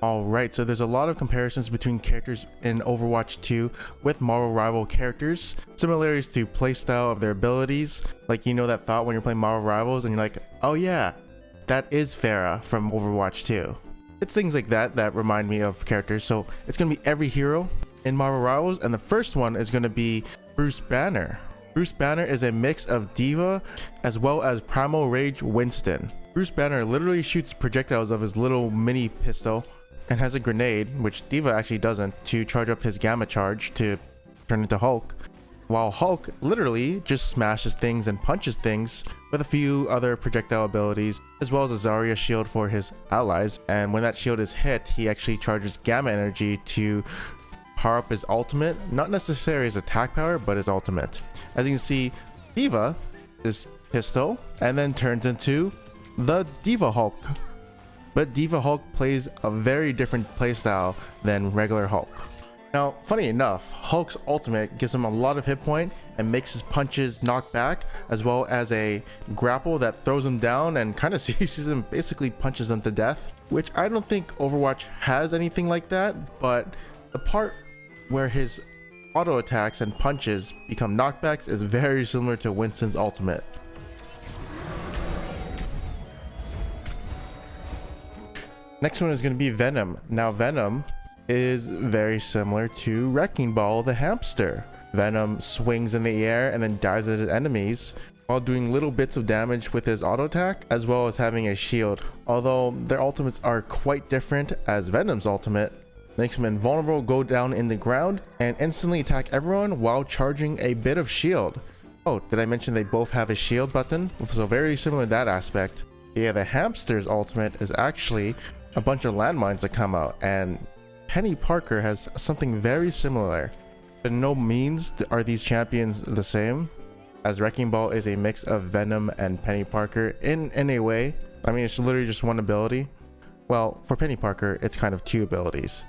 Alright, so there's a lot of comparisons between characters in Overwatch 2 with Marvel Rival characters. Similarities to playstyle of their abilities. Like, you know that thought when you're playing Marvel Rivals and you're like, oh yeah, that is Pharah from Overwatch 2. It's things like that that remind me of characters. So it's going to be every hero in Marvel Rivals, and the first one is going to be Bruce Banner. Bruce Banner is a mix of D.Va as well as Primal Rage Winston. Bruce Banner literally shoots projectiles of his little mini pistol and has a grenade, which D.Va actually doesn't, to charge up his gamma charge to turn into Hulk, while Hulk literally just smashes things and punches things with a few other projectile abilities, as well as a Zarya shield for his allies. And when that shield is hit, he actually charges gamma energy to power up his ultimate, not necessarily his attack power, but his ultimate. As you can see, D.Va is pistol and then turns into the D.Va Hulk. But D.Va Hulk plays a very different playstyle than regular Hulk. Now, funny enough, Hulk's ultimate gives him a lot of hit point and makes his punches knock back, as well as a grapple that throws him down and kind of seizes him, basically punches him to death, which I don't think Overwatch has anything like that, but the part where his auto attacks and punches become knockbacks is very similar to Winston's ultimate. Next one is going to be Venom. Now Venom is very similar to Wrecking Ball the hamster. Venom swings in the air and then dives at his enemies while doing little bits of damage with his auto attack, as well as having a shield. Although their ultimates are quite different, as Venom's ultimate makes him invulnerable, go down in the ground, and instantly attack everyone while charging a bit of shield. Oh, did I mention they both have a shield button? So very similar in that aspect. Yeah, the hamster's ultimate is actually a bunch of landmines that come out, and Penny Parker has something very similar. But no means are these champions the same, as Wrecking Ball is a mix of Venom and Penny Parker in a way. I mean, it's literally just one ability. Well, for Penny Parker, it's kind of two abilities.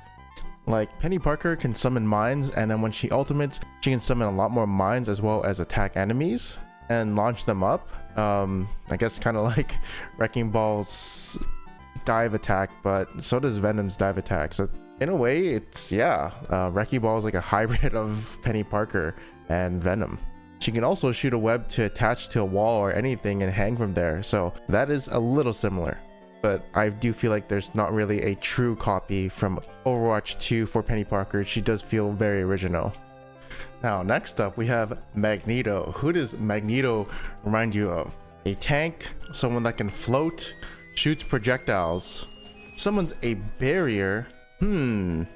Like, Penny Parker can summon mines, and then when she ultimates, she can summon a lot more mines as well as attack enemies and launch them up. I guess kind of like Wrecking Ball's dive attack, but so does Venom's dive attack. So in a way, it's, yeah, Wrecking Ball is like a hybrid of Penny Parker and Venom. She can also shoot a web to attach to a wall or anything and hang from there, so that is a little similar. But I do feel like there's not really a true copy from Overwatch 2 for Penny Parker. She does feel very original. Now, next up, we have Magneto. Who does Magneto remind you of? A tank, someone that can float, shoots projectiles, summons a barrier. Who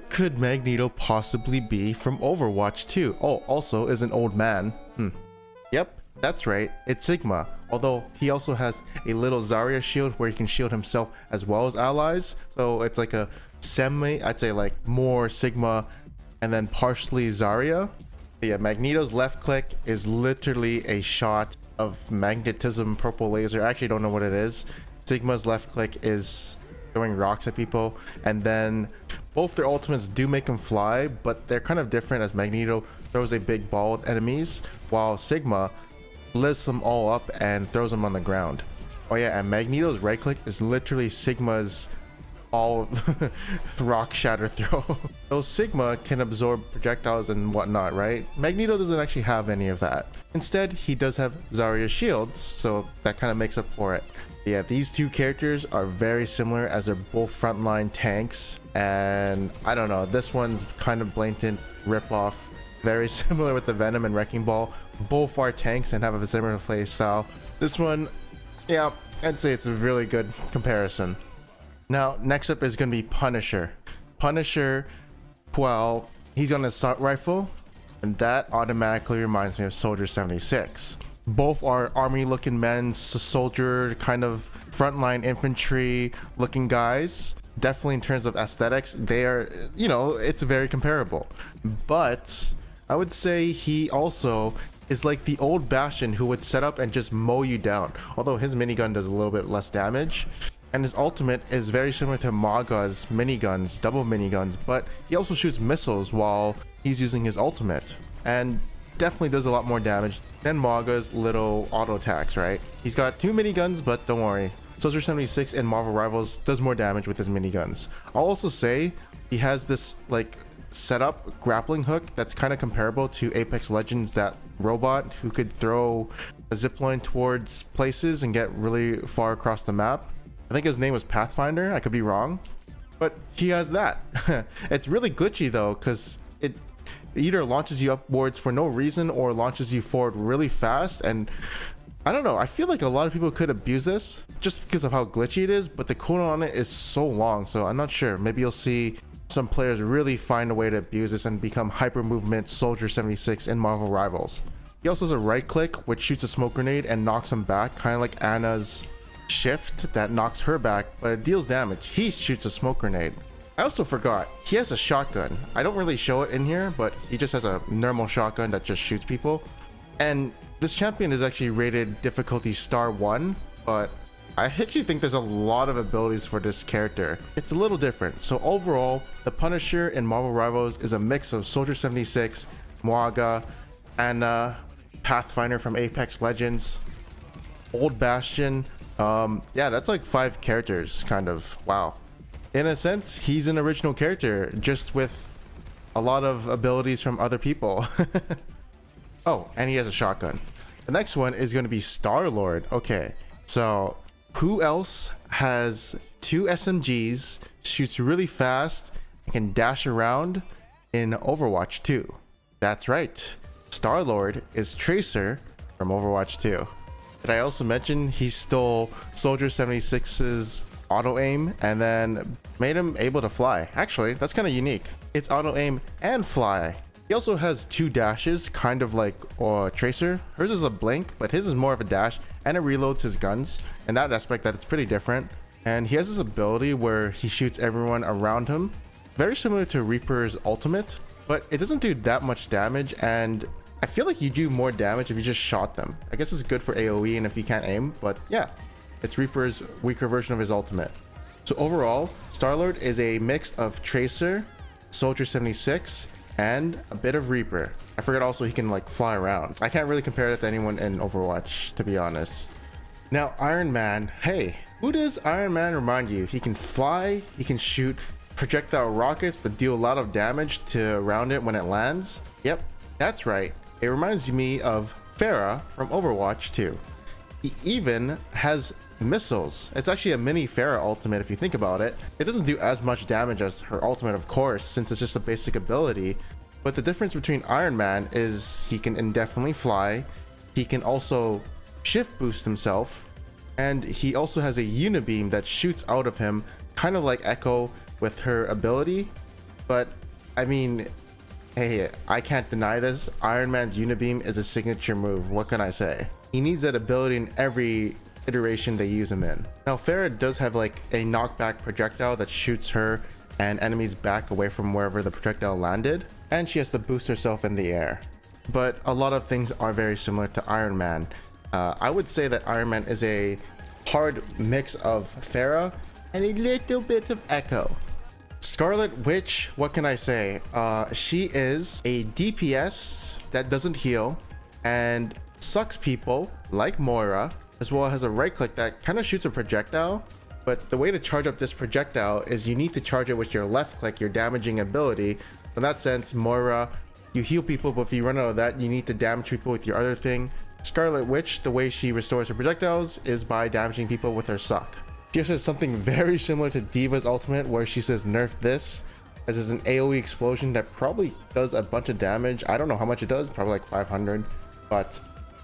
could Magneto possibly be from Overwatch 2? Oh, also is an old man. Yep, that's right, it's Sigma. Although he also has a little Zarya shield where he can shield himself as well as allies. So it's like a I'd say like more Sigma and then partially Zarya. But yeah, Magneto's left click is literally a shot of magnetism purple laser. I actually don't know what it is. Sigma's left click is throwing rocks at people, and then both their ultimates do make them fly, but they're kind of different, as Magneto throws a big ball at enemies while Sigma lifts them all up and throws them on the ground. Oh yeah, and Magneto's right click is literally Sigma's all rock shatter throw. So Sigma can absorb projectiles and whatnot, right? Magneto doesn't actually have any of that. Instead, he does have Zarya shields, so that kind of makes up for it. Yeah, these two characters are very similar, as they're both frontline tanks, and I don't know, this one's kind of blatant ripoff. Very similar with the Venom and Wrecking Ball. Both are tanks and have a similar play style. This one, yeah, I'd say it's a really good comparison. Now, next up is going to be Punisher. Punisher, well, he's on an assault rifle, and that automatically reminds me of Soldier 76. Both are army looking men, soldier kind of frontline infantry looking guys. Definitely in terms of aesthetics, they are, you know, it's very comparable. But I would say he also is like the old Bastion who would set up and just mow you down. Although his minigun does a little bit less damage. And his ultimate is very similar to Maga's miniguns, double miniguns, but he also shoots missiles while he's using his ultimate. And definitely does a lot more damage than Maga's little auto attacks, right? He's got two miniguns, but don't worry, Soldier 76 in Marvel Rivals does more damage with his miniguns. I'll also say he has this like setup grappling hook that's kind of comparable to Apex Legends, that robot who could throw a zipline towards places and get really far across the map. I think his name was Pathfinder, I could be wrong, but he has that. It's really glitchy though, because it either launches you upwards for no reason or launches you forward really fast. And I don't know, I feel like a lot of people could abuse this just because of how glitchy it is, but the cooldown on it is so long, so I'm not sure. Maybe you'll see some players really find a way to abuse this and become hyper movement Soldier 76 in Marvel Rivals. He also has a right click which shoots a smoke grenade and knocks him back, kind of like Anna's shift that knocks her back, but it deals damage. He shoots a smoke grenade. I also forgot, he has a shotgun. I don't really show it in here, but he just has a normal shotgun that just shoots people. And this champion is actually rated difficulty star 1, but I actually think there's a lot of abilities for this character. It's a little different. So overall, the Punisher in Marvel Rivals is a mix of Soldier 76, Mwaga, Anna, Pathfinder from Apex Legends, Old Bastion. Yeah, that's like 5 characters, kind of. Wow. In a sense, he's an original character, just with a lot of abilities from other people. Oh, and he has a shotgun. The next one is going to be Star-Lord. Okay, so who else has 2 SMGs, shoots really fast, and can dash around in Overwatch 2? That's right. Star-Lord is Tracer from Overwatch 2. Did I also mention he stole Soldier 76's auto aim and then made him able to fly? Actually, that's kind of unique. It's auto aim and fly. He also has 2 dashes, kind of like Tracer. Hers is a blink, but his is more of a dash, and it reloads his guns. In that aspect, that it's pretty different. And he has this ability where he shoots everyone around him, very similar to Reaper's ultimate, but it doesn't do that much damage, and I feel like you do more damage if you just shot them. I guess it's good for AoE and if you can't aim, but yeah, it's Reaper's weaker version of his ultimate. So overall, Star-Lord is a mix of Tracer, Soldier 76, and a bit of Reaper. I forgot also he can like fly around. I can't really compare it to anyone in Overwatch, to be honest. Now Iron Man, hey, who does Iron Man remind you? He can fly, he can shoot projectile rockets that deal a lot of damage to around it when it lands. Yep, that's right. It reminds me of Pharah from Overwatch 2. He even has missiles. It's actually a mini Pharah ultimate if you think about it. It doesn't do as much damage as her ultimate, of course, since it's just a basic ability. But the difference between Iron Man is he can indefinitely fly, he can also shift boost himself, and he also has a unibeam that shoots out of him, kind of like Echo with her ability. But I mean, hey, I can't deny this. Iron Man's unibeam is a signature move. What can I say? He needs that ability in every iteration they use him in. Now Pharah does have like a knockback projectile that shoots her and enemies back away from wherever the projectile landed, and she has to boost herself in the air. But a lot of things are very similar to Iron Man. I would say that Iron Man is a hard mix of Pharah and a little bit of Echo. Scarlet Witch, what can I say? She is a DPS that doesn't heal and sucks people like Moira, as well as a right click that kind of shoots a projectile. But the way to charge up this projectile is you need to charge it with your left click, your damaging ability. In that sense, Moira, you heal people, but if you run out of that, you need to damage people with your other thing. Scarlet Witch, the way she restores her projectiles is by damaging people with her suck. She also has something very similar to Diva's ultimate, where she says nerf this, as is an AoE explosion that probably does a bunch of damage. I don't know how much it does, probably like 500, but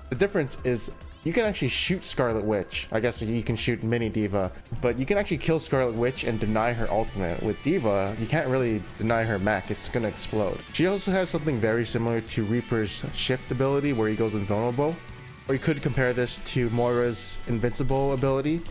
the difference is you can actually shoot Scarlet Witch. I guess you can shoot mini Diva, but you can actually kill Scarlet Witch and deny her ultimate. With Diva, you can't really deny her mech, it's gonna explode. She also has something very similar to Reaper's shift ability, where he goes invulnerable. Or you could compare this to Moira's invincible ability,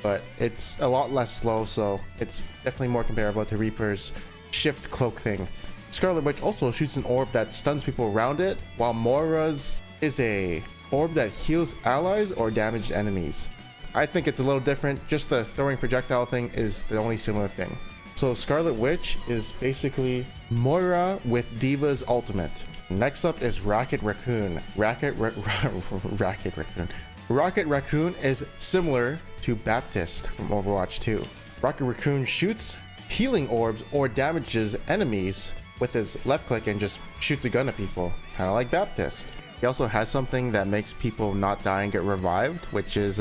but it's a lot less slow, so it's definitely more comparable to Reaper's shift cloak thing. Scarlet Witch also shoots an orb that stuns people around it, while Moira's is a orb that heals allies or damaged enemies. I think it's a little different, just the throwing projectile thing is the only similar thing. So Scarlet Witch is basically Moira with Diva's ultimate. Next up is Rocket Raccoon. Rocket Raccoon. Rocket Raccoon is similar to Baptist from Overwatch 2. Rocket Raccoon shoots healing orbs or damages enemies with his left click and just shoots a gun at people, kind of like Baptist. He also has something that makes people not die and get revived, which is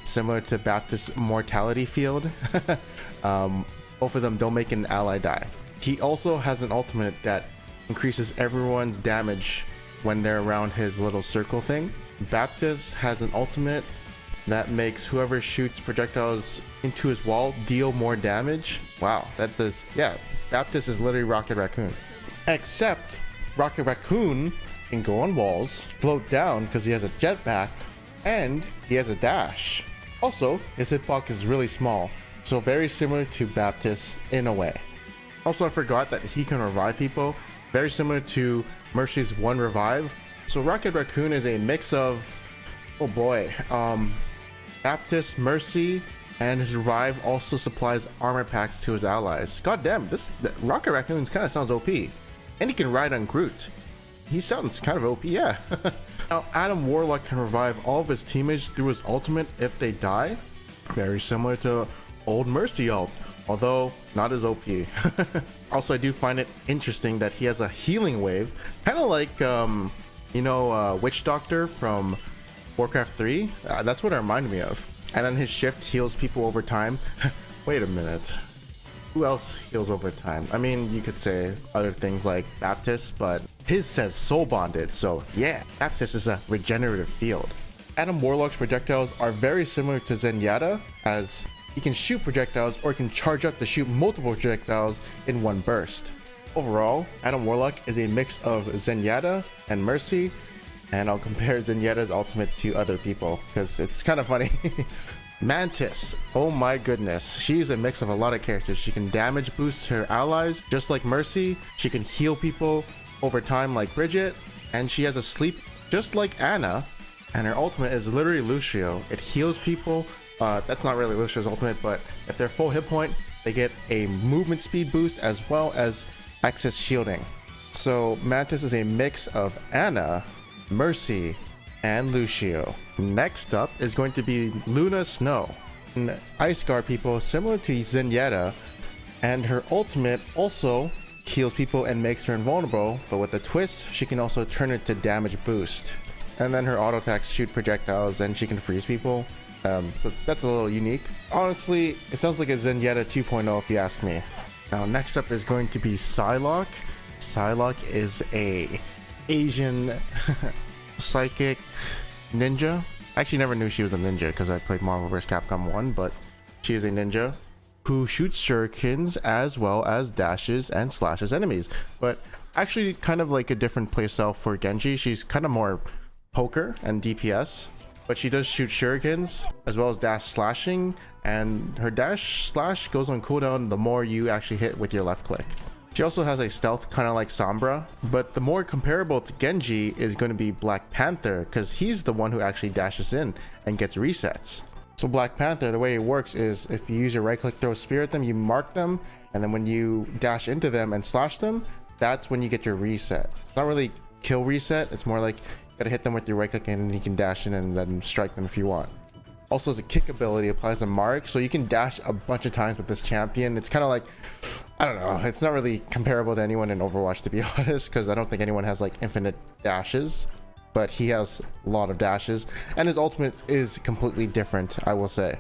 similar to Baptist's mortality field. Both of them don't make an ally die. He also has an ultimate that increases everyone's damage when they're around his little circle thing. Baptist has an ultimate that makes whoever shoots projectiles into his wall deal more damage. Wow, that does, yeah, Baptist is literally Rocket Raccoon. Except Rocket Raccoon can go on walls, float down because he has a jetpack, and he has a dash. Also, his hitbox is really small, so very similar to Baptist in a way. Also, I forgot that he can revive people, very similar to Mercy's one revive. So Rocket Raccoon is a mix of, oh boy, Baptist, Mercy, and his revive also supplies armor packs to his allies. God damn, this Rocket Raccoon kind of sounds OP. And he can ride on Groot. He sounds kind of OP, yeah. Now, Adam Warlock can revive all of his teammates through his ultimate if they die. Very similar to old Mercy ult, although not as OP. Also, I do find it interesting that he has a healing wave, kind of like, Witch Doctor from Warcraft 3. That's what it reminded me of. And then his shift heals people over time. Wait a minute. Who else heals over time? I mean, you could say other things like Baptist, but his says soul bonded, so yeah, Baptist is a regenerative field. Adam Warlock's projectiles are very similar to Zenyatta, as he can shoot projectiles or can charge up to shoot multiple projectiles in one burst. Overall, Adam Warlock is a mix of Zenyatta and Mercy, and I'll compare Zenyatta's ultimate to other people because it's kind of funny. Mantis, oh my goodness, she's a mix of a lot of characters. She can damage boost her allies just like Mercy, she can heal people over time like Bridget, and she has a sleep just like Anna, and her ultimate is literally Lucio. It heals people. That's not really Lucio's ultimate, but if they're full hit point, they get a movement speed boost as well as excess shielding. So Mantis is a mix of Anna, Mercy, and Lucio. Next up is going to be Luna Snow, an ice guard people similar to Zenyatta, and her ultimate also heals people and makes her invulnerable, but with a twist, she can also turn it to damage boost. And then her auto attacks shoot projectiles and she can freeze people. So that's a little unique. Honestly, it sounds like a Zenyatta 2.0 if you ask me. Now next up is going to be Psylocke. Psylocke is a Asian psychic ninja. I actually never knew she was a ninja because I played Marvel vs. Capcom 1, but she is a ninja who shoots shurikens as well as dashes and slashes enemies. But actually kind of like a different playstyle for Genji. She's kind of more poker and DPS, but she does shoot shurikens as well as dash slashing, and her dash slash goes on cooldown the more you actually hit with your left click. She also has a stealth kind of like Sombra, but the more comparable to Genji is going to be Black Panther because he's the one who actually dashes in and gets resets. So Black Panther, the way it works is if you use your right click throw a spear at them, you mark them, and then when you dash into them and slash them, that's when you get your reset. It's not really kill reset, it's more like you gotta hit them with your right click and you can dash in and then strike them if you want. Also, as a kick ability applies a mark, so you can dash a bunch of times with this champion. It's kind of like, I don't know, it's not really comparable to anyone in Overwatch, to be honest, because I don't think anyone has like infinite dashes, but he has a lot of dashes, and his ultimate is completely different, I will say.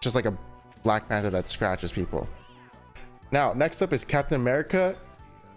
Just like a Black Panther that scratches people. Now, next up is Captain America.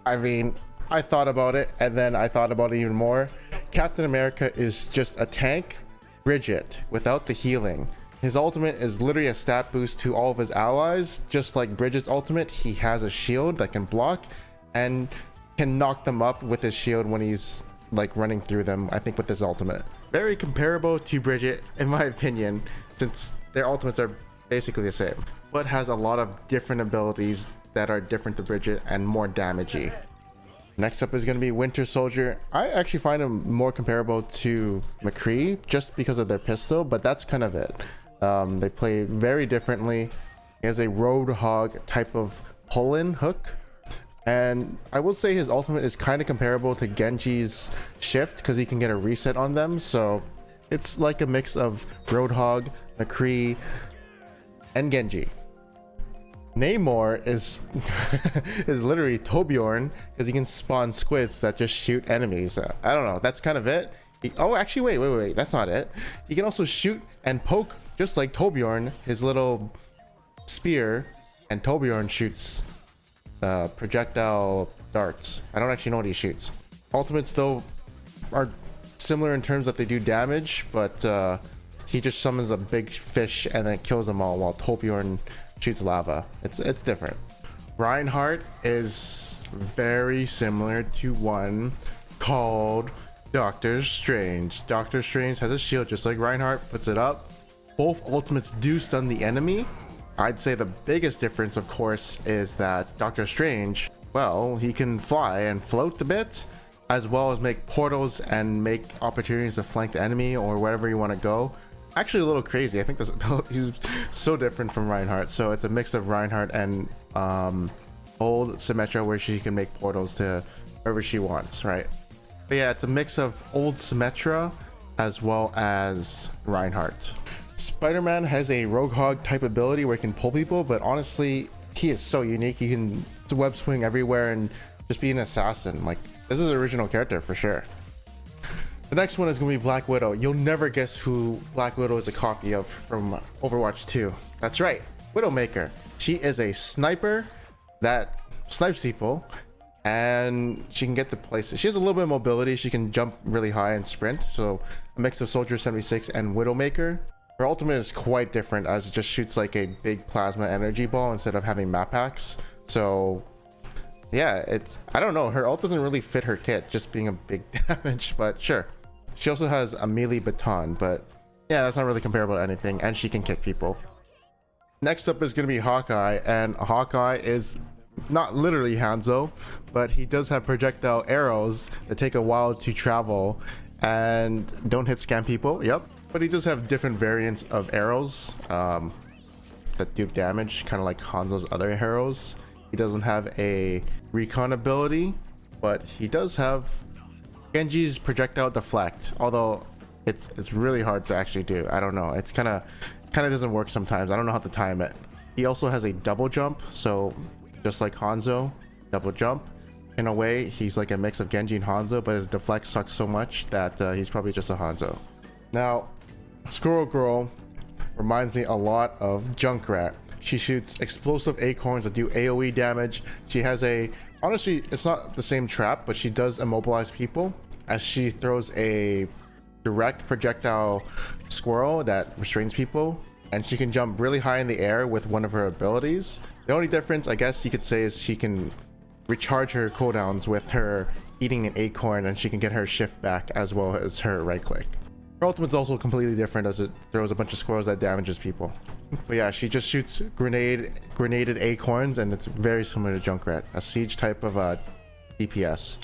I mean, I thought about it, and then I thought about it even more. Captain America is just a tank Bridget without the healing. His ultimate is literally a stat boost to all of his allies. Just like Bridget's ultimate, he has a shield that can block and can knock them up with his shield when he's like running through them, I think, with his ultimate. Very comparable to Bridget in my opinion, since their ultimates are basically the same, but has a lot of different abilities that are different to Bridget and more damagey. Next up is going to be Winter Soldier. I actually find him more comparable to McCree just because of their pistol, but that's kind of it. They play very differently. He has a Roadhog type of pull-in hook, and I will say his ultimate is kind of comparable to Genji's shift because he can get a reset on them, so it's like a mix of Roadhog, McCree, and Genji. Namor is is literally Torbjorn because he can spawn squids that just shoot enemies. I don't know, that's kind of it. Oh, actually, wait, that's not it. He can also shoot and poke just like Torbjorn, his little spear, and Torbjorn shoots projectile darts. I don't actually know what he shoots. Ultimates though are similar in terms that they do damage, but he just summons a big fish and then kills them all, while Torbjorn shoots lava. It's different. Reinhardt is very similar to one called Doctor Strange. Doctor Strange has a shield just like Reinhardt, puts it up. Both ultimates do stun the enemy. I'd say the biggest difference, of course, is that Doctor Strange, well, he can fly and float a bit, as well as make portals and make opportunities to flank the enemy or wherever you want to go. Actually a little crazy. I think this ability is so different from Reinhardt. So it's a mix of Reinhardt and old Symmetra, where she can make portals to wherever she wants, right? But yeah, it's a mix of old Symmetra as well as Reinhardt. Spider-Man has a Roadhog type ability where he can pull people, but honestly, he is so unique. He can web swing everywhere and just be an assassin. Like, this is an original character for sure. The next one is going to be Black Widow. You'll never guess who Black Widow is a copy of from Overwatch 2. That's right, Widowmaker. She is a sniper that snipes people, and she can get to places. She has a little bit of mobility. She can jump really high and sprint. So a mix of Soldier 76 and Widowmaker. Her ultimate is quite different, as it just shoots like a big plasma energy ball instead of having map packs. So yeah, I don't know, her ult doesn't really fit her kit, just being a big damage, but sure. She also has a melee baton, but yeah, that's not really comparable to anything, and she can kick people. Next up is going to be Hawkeye, and Hawkeye is not literally Hanzo, but he does have projectile arrows that take a while to travel and don't hit scam people. Yep, but he does have different variants of arrows that do damage, kind of like Hanzo's other arrows. He doesn't have a recon ability, but he does have Genji's projectile deflect, although it's really hard to actually do. I don't know, it's kind of doesn't work sometimes. I don't know how to time it. He also has a double jump, so just like Hanzo, double jump. In a way, he's like a mix of Genji and Hanzo, but his deflect sucks so much that he's probably just a Hanzo. Now, Squirrel Girl reminds me a lot of Junkrat. She shoots explosive acorns that do AoE damage. She has honestly, it's not the same trap, but she does immobilize people as she throws a direct projectile squirrel that restrains people, and she can jump really high in the air with one of her abilities. The only difference, I guess you could say, is she can recharge her cooldowns with her eating an acorn, and she can get her shift back as well as her right click. Her ultimate's also completely different, as it throws a bunch of squirrels that damages people. But yeah, she just shoots grenaded acorns, and it's very similar to Junkrat, a siege type of DPS.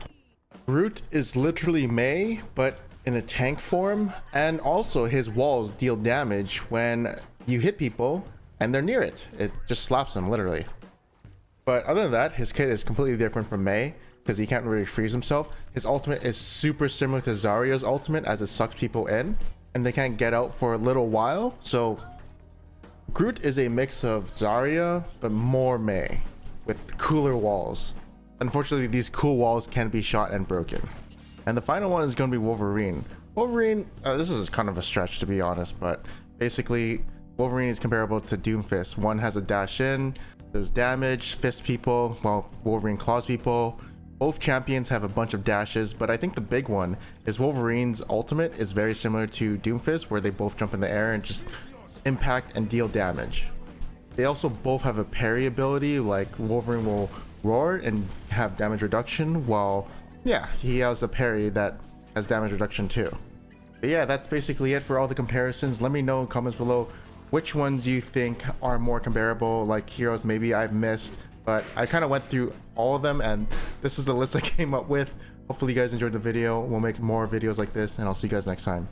Groot is literally Mei, but in a tank form, and also his walls deal damage when you hit people and they're near it. It just slaps them, literally. But other than that, his kit is completely different from Mei, because he can't really freeze himself. His ultimate is super similar to Zarya's ultimate, as it sucks people in and they can't get out for a little while. So Groot is a mix of Zarya but more Mei, with cooler walls. Unfortunately, these cool walls can be shot and broken. And the final one is going to be Wolverine. Wolverine, this is kind of a stretch to be honest, but basically Wolverine is comparable to Doomfist. One has a dash in, does damage, fist people, while Wolverine claws people. Both champions have a bunch of dashes, but I think the big one is Wolverine's ultimate is very similar to Doomfist, where they both jump in the air and just impact and deal damage. They also both have a parry ability, like Wolverine will roar and have damage reduction, while yeah, he has a parry that has damage reduction too. But yeah, that's basically it for all the comparisons. Let me know in comments below which ones you think are more comparable, like heroes maybe I've missed, but I kind of went through all of them and this is the list I came up with. Hopefully you guys enjoyed the video. We'll make more videos like this, and I'll see you guys next time.